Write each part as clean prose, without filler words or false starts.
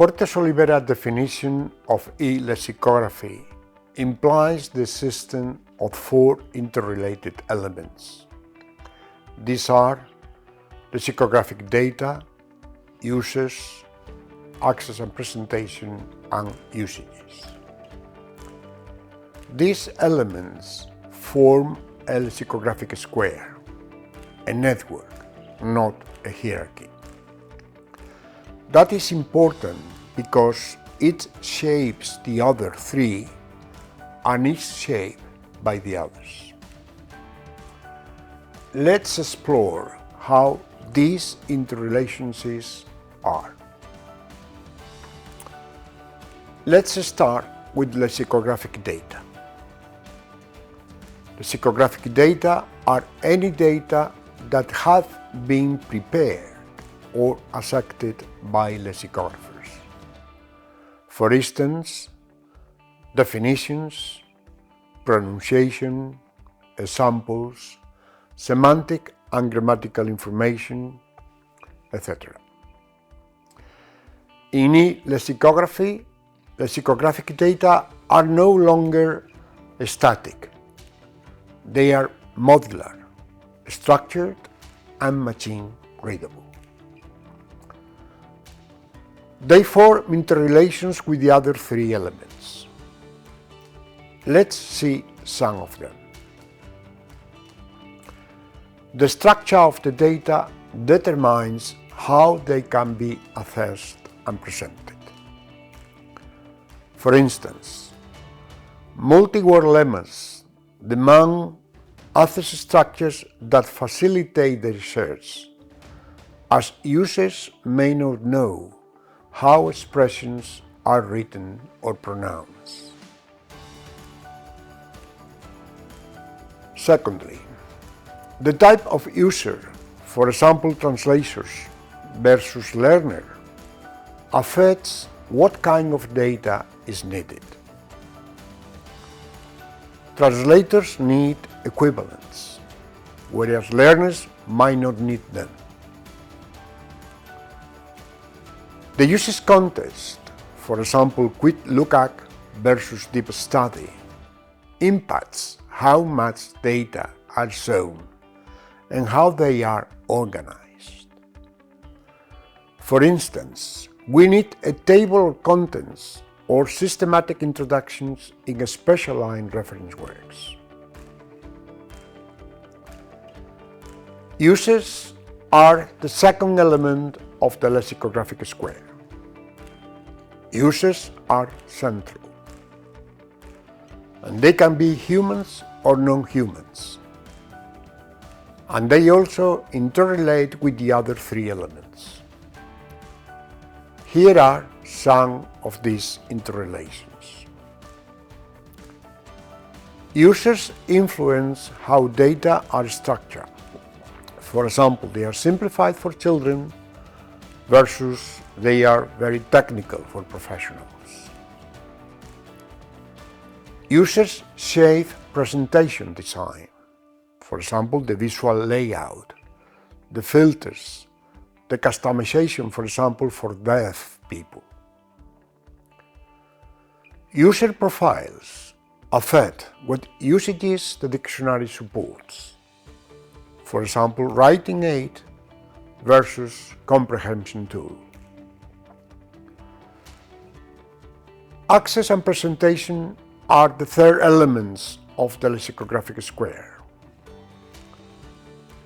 Fuertes-Olivera definition of e-lexicography implies the system of four interrelated elements. These are lexicographic data, uses, access and presentation, and usages. These elements form a lexicographic square, a network, not a hierarchy. That is important because it shapes the other three and is shaped by the others. Let's explore how these interrelationships are. Let's start with lexicographic data. Lexicographic data are any data that have been prepared or accepted by lexicographers. For instance, definitions, pronunciation, examples, semantic and grammatical information, etc. In e-lexicography, lexicographic data are no longer static. They are modular, structured, and machine readable. They form interrelations with the other three elements. Let's see some of them. The structure of the data determines how they can be accessed and presented. For instance, multi-word lemmas demand access structures that facilitate the research, as users may not know how expressions are written or pronounced. Secondly, the type of user, for example translators versus learner, affects what kind of data is needed. Translators need equivalents, whereas learners might not need them. The usage context, for example quick look-at versus deep study, impacts how much data are shown and how they are organized. For instance, we need a table of contents or systematic introductions in specialized reference works. Uses are the second element of the lexicographic square. Uses are central, and they can be humans or non-humans, and they also interrelate with the other three elements. Here are some of these interrelations. Users influence how data are structured. For example, they are simplified for children versus they are very technical for professionals. Users shape presentation design. For example, the visual layout, the filters, the customization, for example, for deaf people. User profiles affect what usages the dictionary supports. For example, writing aid versus comprehension tool. Access and presentation are the third elements of the lexicographic square.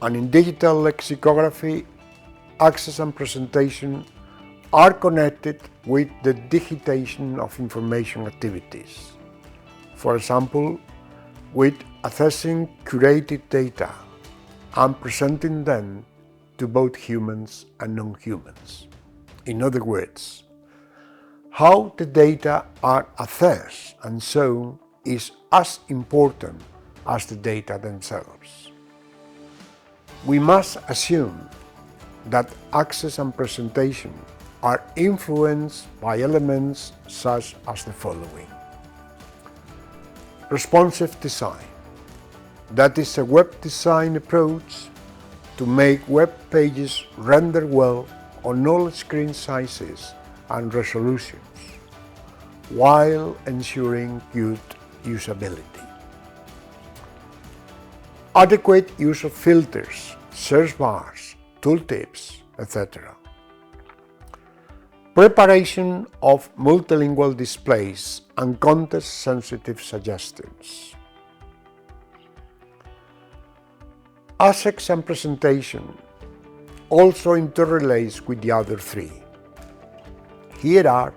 And in digital lexicography, access and presentation are connected with the digitization of information activities. For example, with accessing curated data and presenting them to both humans and non-humans. In other words, how the data are accessed and shown is as important as the data themselves. We must assume that access and presentation are influenced by elements such as the following. Responsive design. That is a web design approach to make web pages render well on all screen sizes and resolutions, while ensuring good usability. Adequate use of filters, search bars, tooltips, etc. Preparation of multilingual displays and context-sensitive suggestions. Assets and presentation also interrelates with the other three. Here are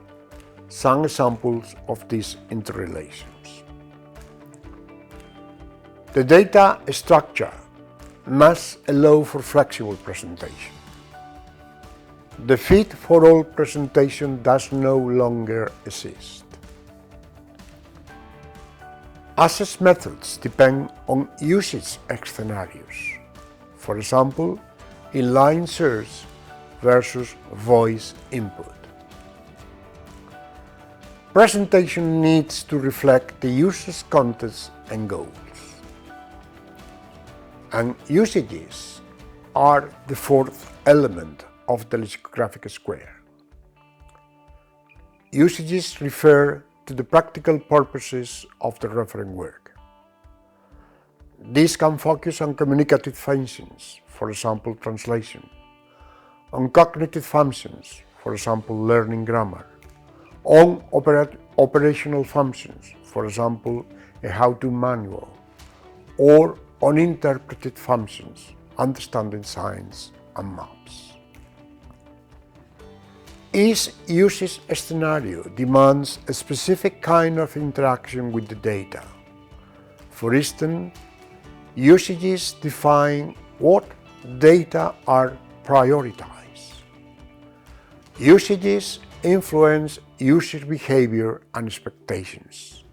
some examples of these interrelations. The data structure must allow for flexible presentation. The fit-for-all presentation does no longer exist. Access methods depend on usage scenarios. For example, inline search versus voice input. Presentation needs to reflect the user's context and goals. And usages are the fourth element of the lexicographic square. Usages refer to the practical purposes of the referent work. These can focus on communicative functions, for example, translation, on cognitive functions, for example, learning grammar, on operational functions, for example, a how-to manual, or on interpreted functions, understanding signs and maps. Each usage scenario demands a specific kind of interaction with the data. For instance, usages define what data are prioritized. Usages influence user behavior and expectations.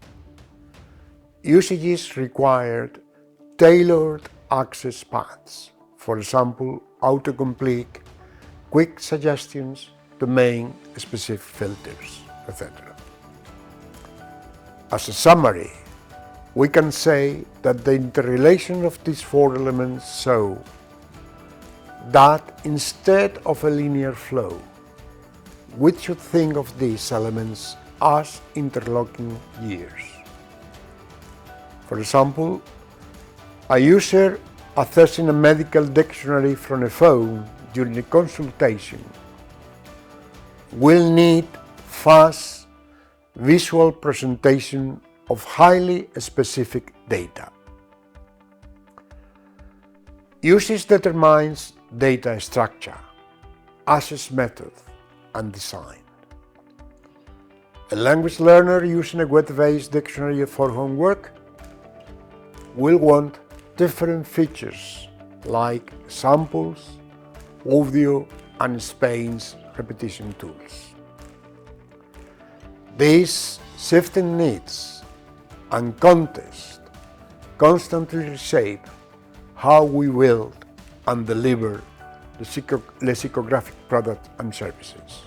Usages required tailored access paths, for example, autocomplete, quick suggestions, domain-specific filters, etc. As a summary, we can say that the interrelation of these four elements show that instead of a linear flow, we should think of these elements as interlocking gears. For example, a user accessing a medical dictionary from a phone during a consultation will need fast visual presentation of highly specific data. Usage determines data structure, access method, and design. A language learner using a web-based dictionary for homework will want different features like samples, audio, and spaced repetition tools. These shifting needs and context constantly reshape how we build and deliver the lexicographic products and services.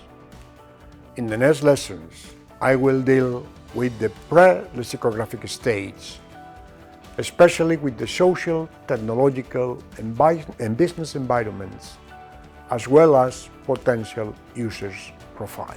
In the next lessons, I will deal with the pre-lexicographic stage, especially with the social, technological, and business environments, as well as potential users' profile.